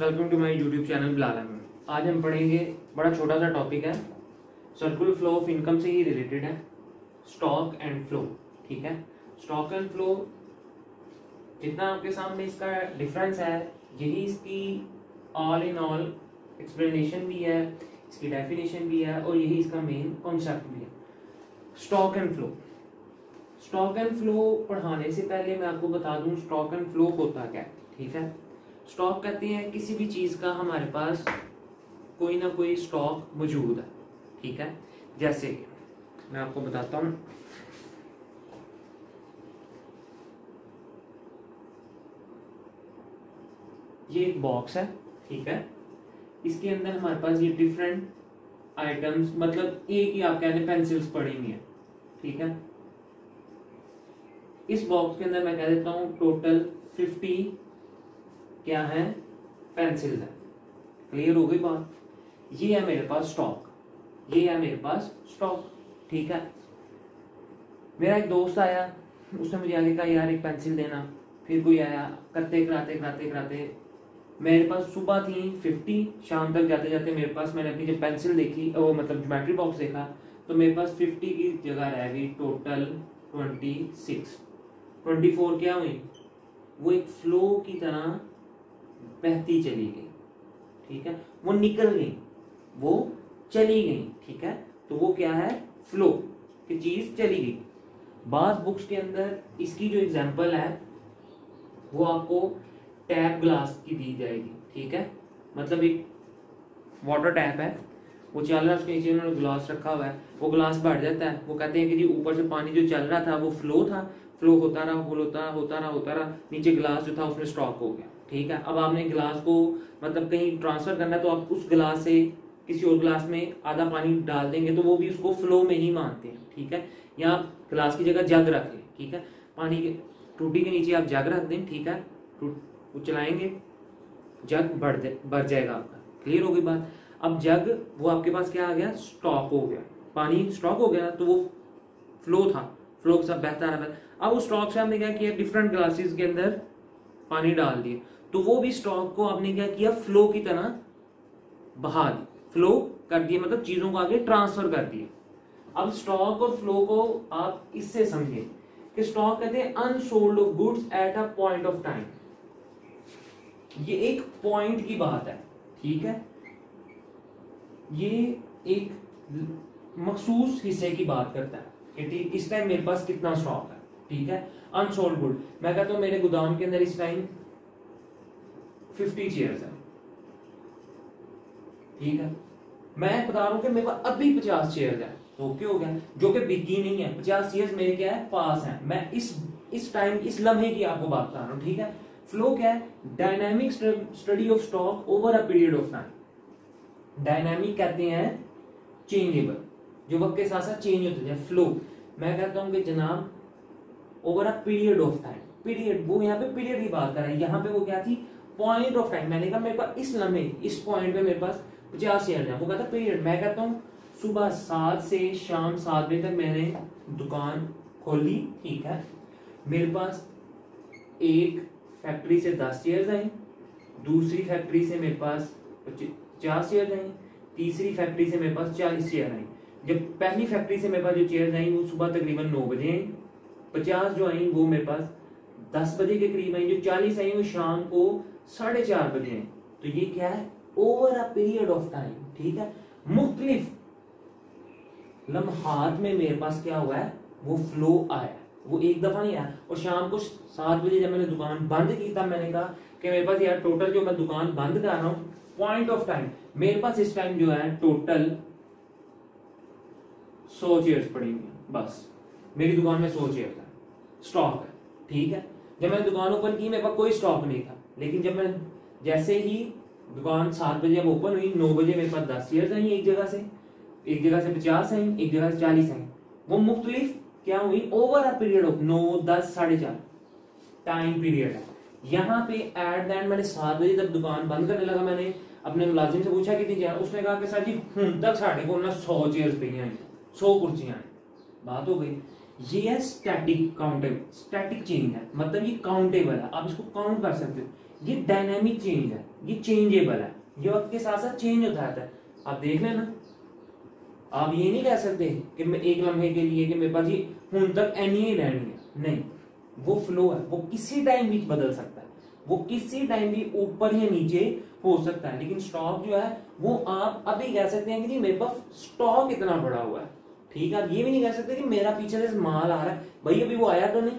Welcome to my YouTube channel Bilal Ahmad. आज हम पढ़ेंगे, बड़ा छोटा सा टॉपिक है, सर्कुलर फ्लो ऑफ इनकम से ही रिलेटेड है, स्टॉक एंड फ्लो। ठीक है, स्टॉक एंड फ्लो जितना आपके सामने इसका डिफरेंस है, यही इसकी ऑल इन ऑल एक्सप्लेनेशन भी है, इसकी डेफिनेशन भी है और यही इसका मेन कॉन्सेप्ट भी है। Stock and flow, stock and flow पढ़ाने से पहले मैं आपको बता दूं स्टॉक एंड फ्लो होता क्या है। ठीक है, स्टॉक कहते हैं किसी भी चीज का हमारे पास कोई ना कोई स्टॉक मौजूद है। ठीक है, जैसे मैं आपको बताता हूं, ये एक बॉक्स है। ठीक है, इसके अंदर हमारे पास ये डिफरेंट आइटम्स, मतलब एक ही आप कह लें पेंसिल्स पड़ी हुई है। ठीक है, इस बॉक्स के अंदर मैं कह देता हूं टोटल 50 क्या है, पेंसिल है। क्लियर हो गई बात? ये है मेरे पास स्टॉक, ये है मेरे पास स्टॉक। ठीक है, मेरा एक दोस्त आया, उसने मुझे आगे कहा यार एक पेंसिल देना। फिर कोई आया, करते कराते कराते कराते मेरे पास सुबह थी 50, शाम तक जाते जाते मेरे पास, मैंने अपनी जब पेंसिल देखी, वो मतलब ज्योमेट्री बॉक्स देखा, तो मेरे पास 50 की जगह रह गई टोटल 26। 24 क्या हुई, वो एक फ्लो की तरह बहती चली गई। ठीक है, वो निकल गई, वो चली गई। ठीक है, तो वो क्या है, फ्लो की चीज चली गई। बाज बुक्स के अंदर इसकी जो एग्जांपल है वो आपको टैप ग्लास की दी जाएगी। ठीक है, मतलब एक वाटर टैप है, वो चल रहा है, उसके नीचे उन्होंने ग्लास रखा हुआ है, वो ग्लास बढ़ जाता है, वो कहते हैं कि जी ऊपर से पानी जो चल रहा था वो फ्लो था, फ्लो होता रहा, फुल होता रहा, नीचे ग्लास जो था उसमें स्टॉक हो गया। ठीक है, अब आपने गिलास को मतलब कहीं ट्रांसफर करना है, तो आप उस गिलास से किसी और गिलास में आधा पानी डाल देंगे तो वो भी उसको फ्लो में ही मानते हैं। ठीक है, या आप गिलास की जगह जग रख लें। ठीक है, पानी के टूटी के नीचे आप जग रख दें। ठीक है, वो चलाएंगे, जग बढ़ जाएगा आपका। क्लियर हो गई बात? अब जग वो आपके पास क्या आ गया, स्टॉक हो गया, पानी स्टॉक हो गया, तो वो फ्लो था, फ्लो के साथ बहता रहा। अब उस स्टॉक से हमने क्या किया, डिफरेंट ग्लासेस के अंदर पानी डाल दिए, तो वो भी स्टॉक को आपने क्या किया, फ्लो की तरह बहा दी, फ्लो कर दिया, मतलब चीजों को आगे ट्रांसफर कर दिया। अब स्टॉक और फ्लो को आप इससे समझे कि स्टॉक कहते हैं unsold of goods at a point of time. ये एक पॉइंट की बात है। ठीक है, ये एक मखसूस हिस्से की बात करता है कि ठीक इस टाइम मेरे पास कितना स्टॉक है। ठीक है, अनसोल्ड गुड, मैं कहता हूं मेरे गोदाम के अंदर इस टाइम 50 चेयर्स है। ठीक है, मैं बता रहा हूं कि मेरे पास अभी 50 चेयर्स है, तो ओके हो गया, जो कि बिकी नहीं है। 50 चेयर्स मेरे क्या है, पास है। मैं इस टाइम, इस लम्हे की आपको बात बता रहा हूं। ठीक है, फ्लो क्या है, dynamic study of stock over a period of time. Dynamic कहते हैं चेंजेबल, जो वक्त के साथ साथ चेंज होते हैं। फ्लो मैं कहता हूं कि जनाब over a period of time, period, वो यहाँ पे पीरियड की बात कर रहा है, यहाँ पे वो क्या थी, पॉइंट ऑफ टाइम। मैंने कहा मेरे पास इस लम्हे, इस पॉइंट पे मेरे पास 50 शेयर है, वो कहता पीरियड। मैं कहता हूँ सुबह 7 से शाम 7 बजे तक मैंने दुकान खोली। ठीक है, मेरे पास एक फैक्ट्री से 10 चेयर्स आई, दूसरी फैक्ट्री से मेरे पास 50 चेयर्स आई, तीसरी फैक्ट्री से मेरे पास 40 चेयर आई। जब पहली फैक्ट्री से मेरे पास जो चेयर्स आई वो सुबह तकरीबन 9 बजे आई, 50 जो आई वो मेरे पास 10 बजे के करीब आई, जो 40 आई वो शाम को 4:30 बजे आई। तो ये क्या है, over a period of time. ठीक है, मुख्तलिफ लम्हात में मेरे पास क्या हुआ है, वो फ्लो आया, वो एक दफा नहीं आया। और शाम को 7 बजे जब मैंने दुकान बंद की, तब मैंने कहा कि मेरे पास यार टोटल जो मैं दुकान बंद कर रहा हूं, पॉइंट ऑफ टाइम मेरे पास इस टाइम जो है टोटल 100 चेयर्स पड़ी हुई है। बस मेरी दुकान में 100 चेयर है, स्टॉक है। ठीक है, जब मैंने दुकान ओपन की मेरे पास कोई स्टॉक नहीं था, लेकिन जब मैं जैसे ही दुकान 7 बजे जब ओपन हुई, 9 बजे मेरे पास 10 चेयर्स आई, एक जगह से 50 आई, एक जगह से 40 आई। वो मुख्तलिफ क्या हुई, over a period of 9, 10, 4:30 time period है। यहाँ पे एट द एंड मैंने 7 बजे जब दुकान बंद करने लगा, मैंने अपने मुलाजिम से पूछा कितनी चेयर, उसने कहा कि सर जी तक साढ़े को ना 100 चेयर्स पे हैं, 100 कुर्सियां हैं। बात हो गई। ये है स्टैटिक काउंटेबल, स्टैटिक चेंज है, मतलब ये काउंटेबल है, आप इसको काउंट कर सकते हो। ये डायनेमिक चेंज है, ये चेंजेबल है, ये वक्त के साथ साथ चेंज होता रहता है। आप देख लेना, आप ये नहीं कह सकते कि मैं एक लम्हे के लिए कि मेरे पास ये हूं तक एनी ही रहनी है, नहीं, वो फ्लो है, वो किसी टाइम भी बदल सकता है, वो किसी टाइम भी ऊपर या नीचे हो सकता है। लेकिन स्टॉक जो है वो आप अभी कह सकते हैं कि जी मेरे पास स्टॉक इतना बड़ा हुआ है, ठीक है। आप ये भी नहीं कह सकते कि मेरा पीछे से माल आ रहा है, भाई अभी वो आया तो नहीं,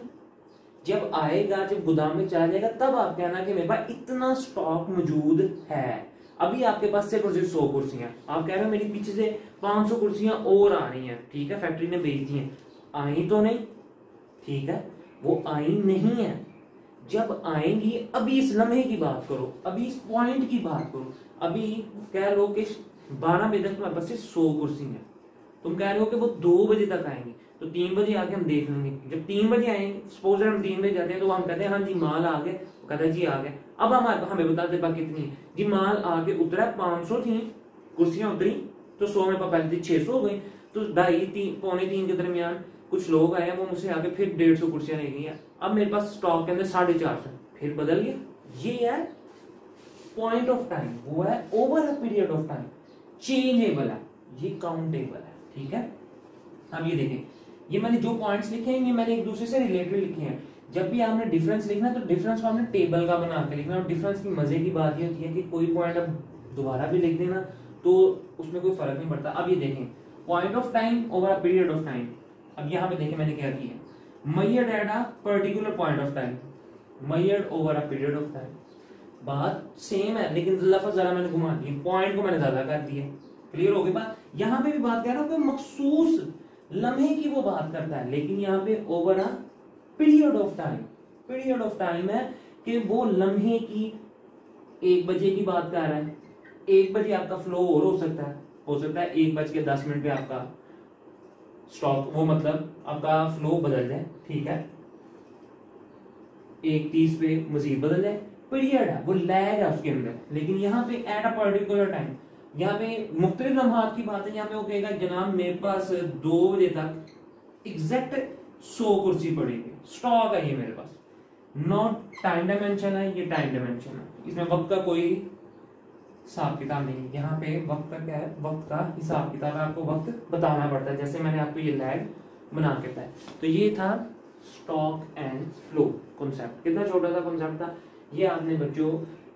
जब आएगा, जब गोदाम में चला जाएगा, तब आप कहना कि मेरे पास इतना स्टॉक मौजूद है। अभी आपके पास सिर्फ और सिर्फ 100 कुर्सियां, आप कह रहे हो मेरी पीछे से 500 कुर्सियां और आ रही हैं, ठीक है, फैक्ट्री ने बेच दी हैं, आई तो नहीं, ठीक है, वो आई नहीं है। जब आएंगी, अभी इस लम्हे की बात करो, अभी इस पॉइंट की बात करो, अभी कह लो कि 12 बजे तक तुम्हारे पास 100 कुर्सी है, तुम कह रहे हो कि वो 2 बजे तक आएंगे, तो 3 बजे आके हम देख लेंगे। जब 3 बजे आएंगे, सपोज हम 3 बजे जाते हैं, तो हम कहते हैं हाँ जी माल आ गया, वो कहता है जी आ गया। अब हम हमें बता दे बाकी कितनी है जी, माल आके उतरा 500 थी कुर्सियां उतरी, तो 100 में पहले थी 600 हो गई, तो 2:30 पौने 3 के दरमियान कुछ लोग आए, वो मुझसे आके फिर 150 कुर्सियां ले गई हैं। अब मेरे पास स्टॉक के अंदर 450, फिर बदल गया। ये है पॉइंट ऑफ टाइम, वो है over a period of time, changeable है, ये काउंटेबल है, ठीक है। अब ये देखें, ये मैंने जो पॉइंट्स लिखे हैं, ये मैंने एक दूसरे से रिलेटेड लिखे हैं। जब भी आपने डिफरेंस लिखना है, तो डिफरेंस को आपने टेबल का बना के लिखना। और डिफरेंस की मजे की बात ये होती है कि कोई पॉइंट अब दोबारा भी लिख देना तो उसमें कोई फर्क नहीं पड़ता। अब ये देखें, point of time over a period of time. अब यहाँ पे देखें मैंने क्या किया, measured at a particular point of time, measured over a period of time। बात सेम है, लेकिन लफ्ज जरा मैंने घुमा दिया, पॉइंट को मैंने ज्यादा कर दिया। क्लियर हो गई बात। यहाँ पे भी बात कर रहा हूँ कि मखसूस लम्हे की वो बात करता है, लेकिन यहाँ पे over a period of time, period of time है कि वो लम्हे की 1 बजे की बात कर रहा है। 1 बजे आपका फ्लो और हो सकता है, 1:10 पे आपका स्टॉक, वो मतलब आपका फ्लो बदल जाए, ठीक है, 1:30 पे मजीद बदल जाए, पीरियड है, वो लैग है उसके अंदर। लेकिन यहाँ पे एट अ पर्टिकुलर टाइम, यहाँ पे मुख्तलिफ लम्हात की बात है। यहाँ पे वो कहेगा जनाब मेरे पास 2 बजे तक एग्जैक्ट 100 कुर्सी पड़ेगी, स्टॉक है ये मेरे पास, नॉट टाइम डायमेंशन है, ये टाइम डायमेंशन है, इसमें वक्त का कोई हिसाब किताब नहीं। यहाँ पे वक्त का क्या है, वक्त का हिसाब किताब है, आपको वक्त बताना पड़ता है, जैसे मैंने आपको ये लैग बना के बताया। तो ये था स्टॉक एंड फ्लो कॉन्सेप्ट। कितना छोटा सा कॉन्सेप्ट था ये, आपने बच्चों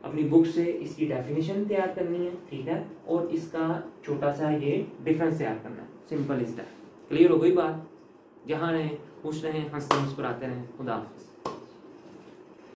अपनी बुक से इसकी डेफिनेशन तैयार करनी है, ठीक है, और इसका छोटा सा ये डिफरेंस तैयार करना है, सिंपल इज दैट। क्लियर हो गई बात। जहाँ रहें खुश रहें, हंसते मुस्कुराते रहें। खुदा हाफिज़।